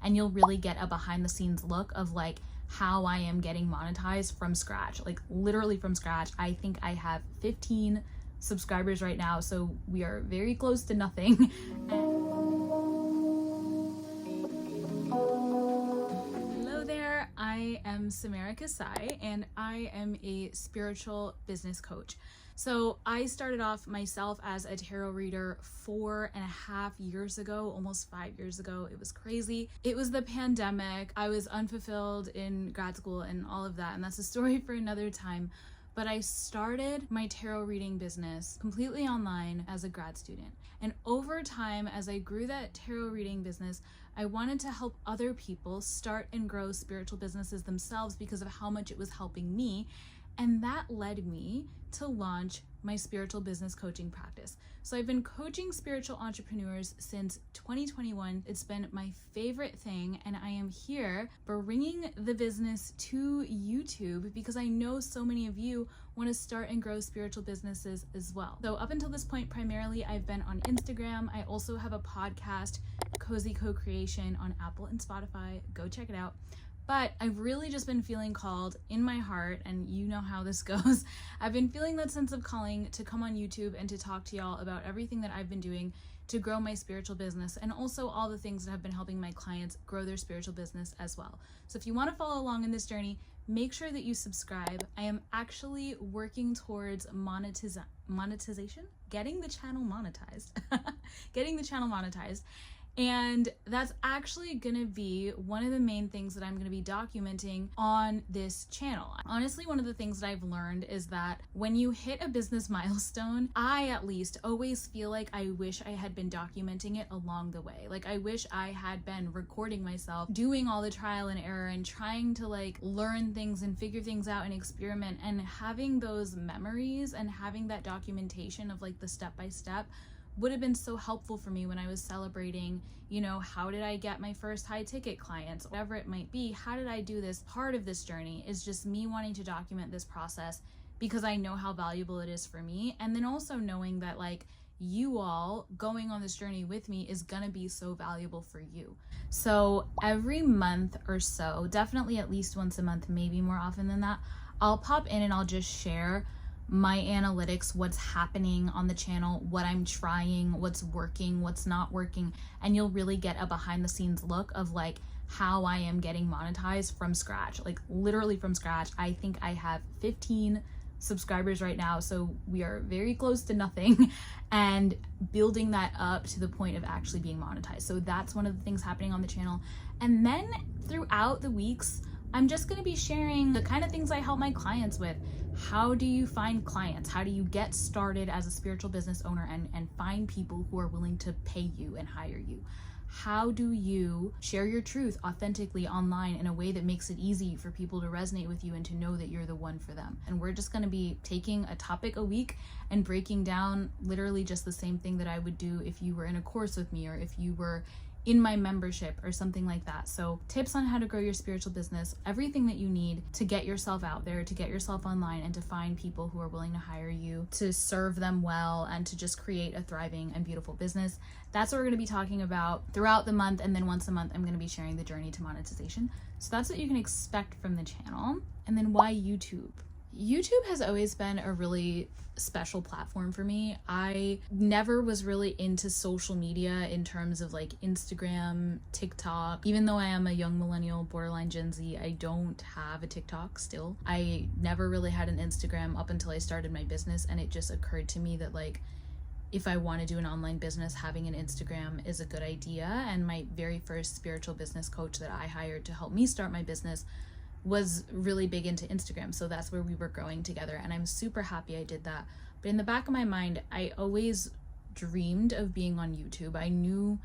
and you'll really get a behind the scenes look of like how I am getting monetized from scratch, like literally from scratch. I think I have 15 subscribers right now, so we are very close to nothing. Hello there, I am Samara and I am a spiritual business coach. So I started off myself as a tarot reader 4.5 years ago, almost 5 years ago. It was crazy. It was the pandemic. I was unfulfilled in grad school and all of that, and that's a story for another time. But I started my tarot reading business completely online as a grad student. And over time, as I grew that tarot reading business, I wanted to help other people start and grow spiritual businesses themselves because of how much it was helping me. And that led me to launch my spiritual business coaching practice. So I've been coaching spiritual entrepreneurs since 2021. It's been my favorite thing, and I am here bringing the business to YouTube because I know so many of you want to start and grow spiritual businesses as well. So up until this point, primarily I've been on Instagram. I also have a podcast, Cozy Co-Creation, on Apple and Spotify. Go check it out. But I've really just been feeling called in my heart, and you know how this goes. I've been feeling that sense of calling to come on YouTube and to talk to y'all about everything that I've been doing to grow my spiritual business, and also all the things that have been helping my clients grow their spiritual business as well. So if you want to follow along in this journey, make sure that you subscribe. I am actually working towards monetization, getting the channel monetized, And that's actually gonna be one of the main things that I'm gonna be documenting on this channel. Honestly, one of the things that I've learned is that when you hit a business milestone, I at least always feel like I wish I had been documenting it along the way. Like I wish I had been recording myself, doing all the trial and error and trying to like learn things and figure things out and experiment, and having those memories and having that documentation of like the step-by-step would have been so helpful for me when I was celebrating, you know, how did I get my first high ticket clients, whatever it might be. How did I do this? Part of this journey is just me wanting to document this process because I know how valuable it is for me. And then also knowing that like you all going on this journey with me is gonna be so valuable for you. So every month or so, definitely at least once a month, maybe more often than that, I'll pop in and I'll just share my analytics, what's happening on the channel, what I'm trying, what's working, what's not working, and you'll really get a behind the scenes look of like how I am getting monetized from scratch, like literally from scratch. I think I have 15 subscribers right now, so we are very close to nothing, and building that up to the point of actually being monetized. So that's one of the things happening on the channel. And then throughout the weeks, I'm just gonna be sharing the kind of things I help my clients with. How do you find clients? How do you get started as a spiritual business owner and find people who are willing to pay you and hire you? How do you share your truth authentically online in a way that makes it easy for people to resonate with you and to know that you're the one for them? And we're just gonna be taking a topic a week and breaking down literally just the same thing that I would do if you were in a course with me or if you were in my membership or something like that. So tips on how to grow your spiritual business, everything that you need to get yourself out there, to get yourself online, and to find people who are willing to hire you, to serve them well, and to just create a thriving and beautiful business. That's what we're going to be talking about throughout the month. And then once a month, I'm going to be sharing the journey to monetization. So that's what you can expect from the channel. And then why YouTube? YouTube has always been a really special platform for me. I never was really into social media in terms of like Instagram, TikTok. Even though I am a young millennial, borderline Gen Z, I don't have a TikTok still. I never really had an Instagram up until I started my business, and it just occurred to me that like if I want to do an online business, having an Instagram is a good idea. And my very first spiritual business coach that I hired to help me start my business was really big into Instagram. So that's where we were growing together, and I'm super happy I did that. But in the back of my mind, I always dreamed of being on YouTube. I knew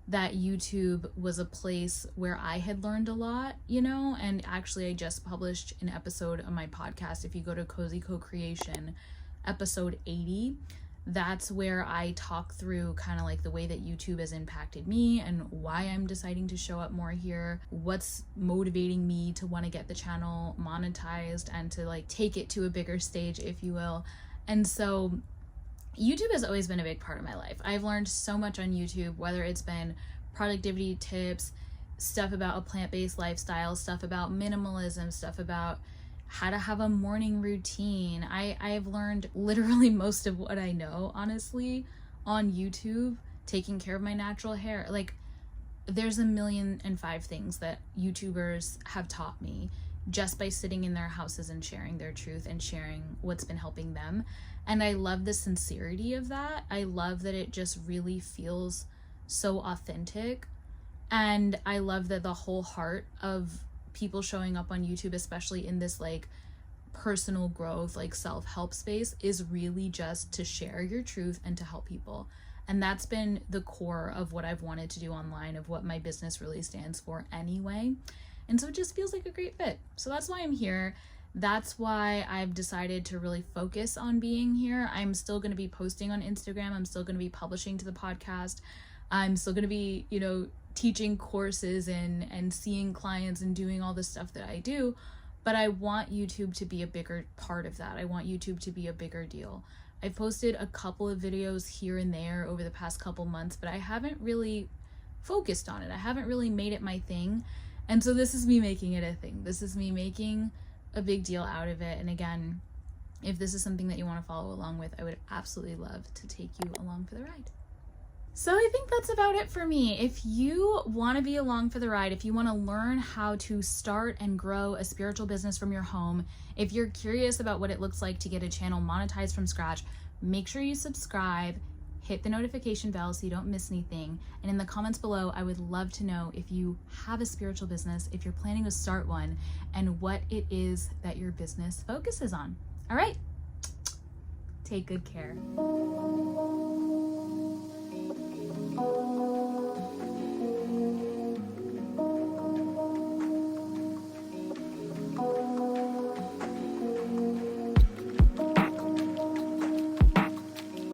that YouTube was a place where I had learned a lot, you know, and actually I just published an episode of my podcast. If you go to Cozy Co-Creation, episode 80, that's where I talk through kind of like the way that YouTube has impacted me and why I'm deciding to show up more here, what's motivating me to want to get the channel monetized and to like take it to a bigger stage, if you will. And so YouTube has always been a big part of my life. I've learned so much on YouTube, whether it's been productivity tips, stuff about a plant-based lifestyle, stuff about minimalism, stuff about how to have a morning routine. I've learned literally most of what I know, honestly, on YouTube, taking care of my natural hair. Like, there's 1,000,005 things that YouTubers have taught me just by sitting in their houses and sharing their truth and sharing what's been helping them. And I love the sincerity of that. I love that it just really feels so authentic. And I love that the whole heart of people showing up on YouTube, especially in this like personal growth, like self-help space, is really just to share your truth and to help people. And that's been the core of what I've wanted to do online, of what my business really stands for anyway. And so it just feels like a great fit. So that's why I'm here. That's why I've decided to really focus on being here. I'm still going to be posting on Instagram. I'm still going to be publishing to the podcast. I'm still going to be, teaching courses and seeing clients and doing all the stuff that I do. But I want YouTube to be a bigger part of that. I want YouTube to be a bigger deal. I've posted a couple of videos here and there over the past couple months, but I haven't really focused on it. I haven't really made it my thing. And so this is me making it a thing. This is me making a big deal out of it. And again, if this is something that you want to follow along with, I would absolutely love to take you along for the ride. So I think that's about it for me. If you want to be along for the ride, if you want to learn how to start and grow a spiritual business from your home, if you're curious about what it looks like to get a channel monetized from scratch, make sure you subscribe, hit the notification bell so you don't miss anything. And in the comments below, I would love to know if you have a spiritual business, if you're planning to start one, and what it is that your business focuses on. All right, take good care.